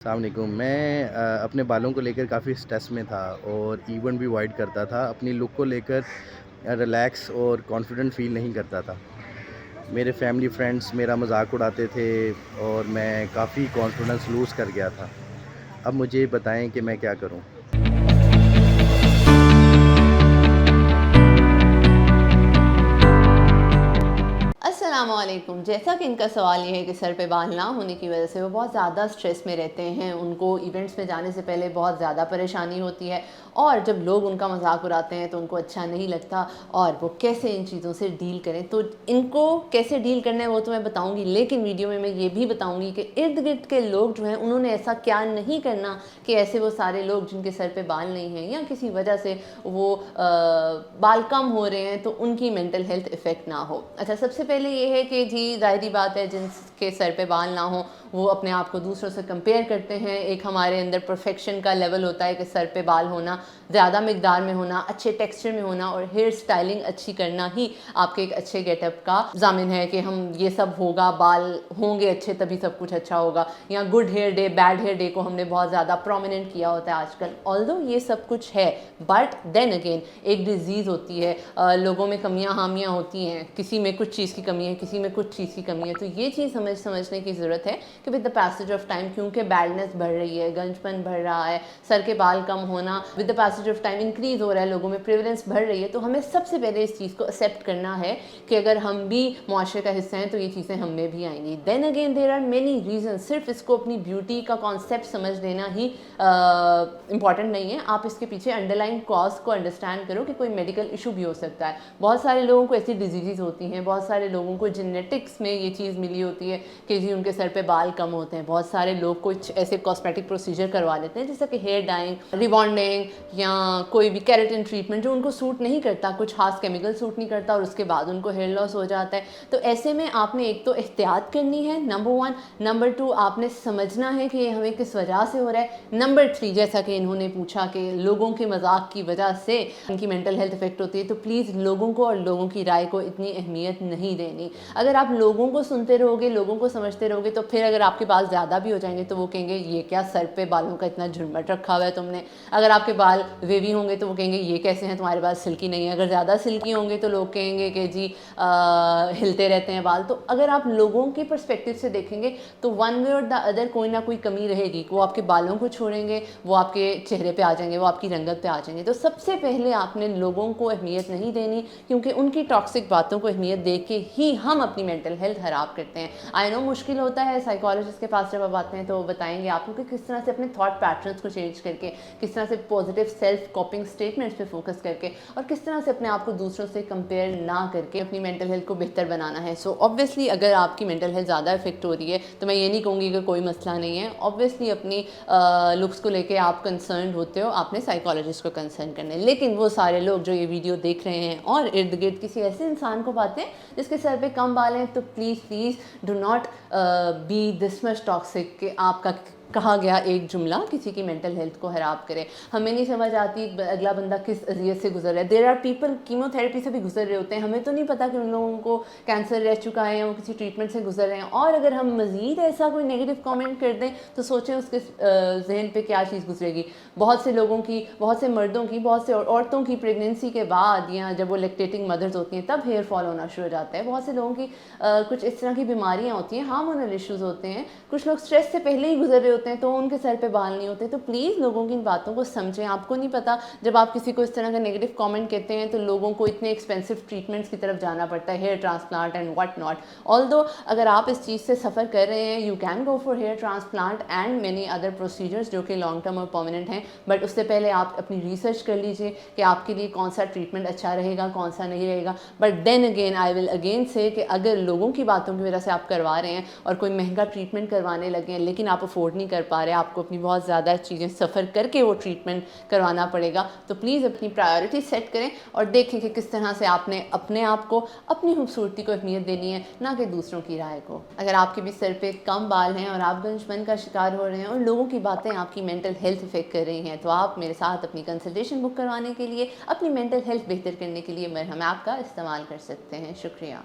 अस्सलाम वालेकुम। मैं अपने बालों को लेकर काफ़ी स्ट्रेस में था और इवेंट भी अवॉइड करता था। अपनी लुक को लेकर रिलैक्स और कॉन्फिडेंट फ़ील नहीं करता था। मेरे फैमिली फ्रेंड्स मेरा मज़ाक उड़ाते थे और मैं काफ़ी कॉन्फिडेंस लूज़ कर गया था। अब मुझे बताएँ कि मैं क्या करूँ? अस्सलामुअलैकुम। जैसा कि इनका सवाल ये है कि सर पे बाल ना होने की वजह से वो बहुत ज़्यादा स्ट्रेस में रहते हैं, उनको इवेंट्स में जाने से पहले बहुत ज़्यादा परेशानी होती है और जब लोग उनका मजाक उड़ाते हैं तो उनको अच्छा नहीं लगता और वो कैसे इन चीज़ों से डील करें। तो इनको कैसे डील करना है वो तो मैं बताऊँगी, लेकिन वीडियो में मैं ये भी बताऊँगी कि इर्द गिर्द के लोग जो हैं उन्होंने ऐसा क्या नहीं करना कि ऐसे वो सारे लोग जिनके सर पे बाल नहीं हैं या किसी वजह से वो बाल कम हो रहे हैं तो उनकी मेंटल हेल्थ इफ़ेक्ट ना हो। अच्छा, सबसे पहले ये है कि जी ज़ाहिर सी बात है जिनके सर पे बाल ना हो वो अपने आप को दूसरों से कंपेयर करते हैं। एक हमारे अंदर परफेक्शन का लेवल होता है कि सर पे बाल होना, ज़्यादा मिकदार में होना, अच्छे टेक्सचर में होना और हेयर स्टाइलिंग अच्छी करना ही आपके एक अच्छे गेटअप का ज़ामिन है कि हम ये सब होगा, बाल होंगे अच्छे तभी सब कुछ अच्छा होगा। या good hair day, bad hair day को हमने बहुत ज़्यादा प्रोमिनेंट किया होता है आजकल। ऑल्दो ये सब कुछ है, बट देन अगेन एक डिजीज़ होती है, लोगों में कमियां हामियां होती हैं, किसी में कुछ चीज़ की कमी है, किसी में कुछ चीज़ की कमी है। तो ये चीज़ समझने की ज़रूरत है कि with the passage of time, क्योंकि बैडनेस बढ़ रही है, गंजपन बढ़ रहा है, सर के बाल कम होना with the passage of time increase हो रहा है, लोगों में प्रिवलेंस बढ़ रही है, तो हमें सबसे पहले इस चीज़ को एक्सेप्ट करना है कि अगर हम भी मुआशरे का हिस्सा हैं तो ये चीज़ें हमें भी आएंगी। Then again there are many reason. सिर्फ इसको अपनी ब्यूटी का कॉन्सेप्ट समझ लेना ही इंपॉर्टेंट नहीं है, आप इसके पीछे अंडरलाइन कॉज को अंडरस्टैंड करो कि कोई मेडिकल इशू भी हो सकता है। बहुत सारे लोगों को ऐसी डिजीज़ होती हैं, बहुत सारे लोगों को जेनेटिक्स में ये चीज़ मिली होती है कि जी उनके सर पे बाल कम होते हैं। बहुत सारे लोग कुछ ऐसे कॉस्मेटिक प्रोसीजर करवा लेते हैं जैसे कि हेयर डाइंग, रिबॉन्डिंग या कोई भी केराटिन ट्रीटमेंट जो उनको सूट नहीं करता, कुछ खास केमिकल सूट नहीं करता और उसके बाद उनको हेयर लॉस हो जाता है। तो ऐसे में आपने एक तो एहतियात करनी है, नंबर 1। नंबर 2, आपने समझना है कि ये हमें किस वजह से हो रहा है। नंबर 3, जैसा कि इन्होंने पूछा कि लोगों के मजाक की वजह से उनकी मेंटल हेल्थ इफेक्ट होती है, तो प्लीज़ लोगों को और लोगों की राय को इतनी अहमियत नहीं देनी। अगर आप लोगों को सुनते रहोगे, लोगों को समझते रहोगे, तो फिर अगर आपके बाल ज़्यादा भी हो जाएंगे तो वो कहेंगे ये क्या सर पे बालों का इतना झुरमट रखा हुआ है तुमने। अगर आपके बाल वेवी होंगे तो वो कहेंगे ये कैसे हैं, तुम्हारे बाल सिल्की नहीं है। अगर ज़्यादा सिल्की होंगे तो लोग कहेंगे कि जी हिलते रहते हैं बाल। तो अगर आप लोगों के पर्सपेक्टिव से देखेंगे तो वन वे और द अदर कोई ना कोई कमी रहेगी। वो आपके बालों को छोड़ेंगे, वो आपके चेहरे पे आ जाएंगे, वो आपकी रंगत पे आ जाएंगे। तो सबसे पहले आपने लोगों को अहमियत नहीं देनी, क्योंकि उनकी टॉक्सिक बातों को अहमियत दे के ही हम अपनी मेंटल हेल्थ खराब करते हैं। आई नो मुश्किल होता है, साइकोलॉजिस्ट के पास जब आप आते हैं तो वो बताएंगे आपको कि किस तरह से अपने थॉट पैटर्न्स को चेंज करके, किस तरह से पॉजिटिव सेल्फ कॉपिंग स्टेटमेंट्स पे फोकस करके और किस तरह से अपने आप को दूसरों से कंपेयर ना करके अपनी मेंटल हेल्थ को बेहतर बनाना है। सो ऑब्वियसली अगर आपकी मेंटल हेल्थ ज़्यादा इफेक्ट हो रही है तो मैं ये नहीं कहूँगी कि कोई मसला नहीं है। ऑब्वियसली अपनी लुक्स को लेके आप कंसर्न होते हो, आपने साइकोलॉजिस्ट को कंसर्न करना है। लेकिन वो सारे लोग जो ये वीडियो देख रहे हैं और इर्द गिर्द किसी ऐसे इंसान को पाते हैं जिसके सर पे कम बाल हैं, तो please do not be this much toxic कि आपका कहा गया एक जुमला किसी की मेंटल हेल्थ को खराब करे। हमें नहीं समझ आती अगला बंदा किस अज़ियत से गुजर रहा है। देयर आर पीपल कीमोथेरेपी से भी गुजर रहे होते हैं, हमें तो नहीं पता कि उन लोगों को कैंसर रह चुका है या वो किसी ट्रीटमेंट से गुजर रहे हैं। और अगर हम मज़ीद ऐसा कोई नेगेटिव कमेंट कर दें तो सोचें उसके जहन पे क्या चीज़ गुजरेगी। बहुत से लोगों की, बहुत से मर्दों की, बहुत से औरतों की प्रेगनेंसी के बाद या जब वो लैक्टेटिंग मदर्स होती हैं तब हेयर फॉल होना शुरू हो जाता है। बहुत से लोगों की कुछ इस तरह की बीमारियाँ होती हैं, हार्मोनल इश्यूज़ होते हैं। कुछ लोग स्ट्रेस से पहले ही गुजर रहे होते हैं तो उनके सर पे बाल नहीं होते। तो प्लीज़ लोगों की इन बातों को समझें। आपको नहीं पता जब आप किसी को इस तरह का नेगेटिव कमेंट कहते हैं तो लोगों को इतने एक्सपेंसिव ट्रीटमेंट्स की तरफ जाना पड़ता है, hair transplant and what not. Although अगर आप इस चीज़ से सफ़र कर रहे हैं, you can go for hair transplant and many other procedures जो कि लॉन्ग टर्म और परमानेंट हैं, बट उससे पहले आप अपनी रिसर्च कर लीजिए कि आपके लिए कौन सा ट्रीटमेंट अच्छा रहेगा, कौन सा नहीं रहेगा। But then again I will again say कि अगर लोगों की बातों की वजह से आप करवा रहे हैं और कोई महंगा ट्रीटमेंट करवाने लगे हैं लेकिन आप अफोर्ड नहीं कर पा रहे, आपको अपनी बहुत ज़्यादा चीज़ें सफ़र करके वो ट्रीटमेंट करवाना पड़ेगा, तो प्लीज़ अपनी प्रायोरिटी सेट करें और देखें कि किस तरह से आपने अपने आप को, अपनी खूबसूरती को अहमियत देनी है, ना कि दूसरों की राय को। अगर आपके भी सर पे कम बाल हैं और आप गंजपन का शिकार हो रहे हैं और लोगों की बातें आपकी मेंटल हेल्थ इफेक्ट कर रही हैं, तो आप मेरे साथ अपनी कंसल्टेशन बुक करवाने के लिए, अपनी मेंटल हेल्थ बेहतर करने के लिए मरहम ऐप का इस्तेमाल कर सकते हैं। शुक्रिया।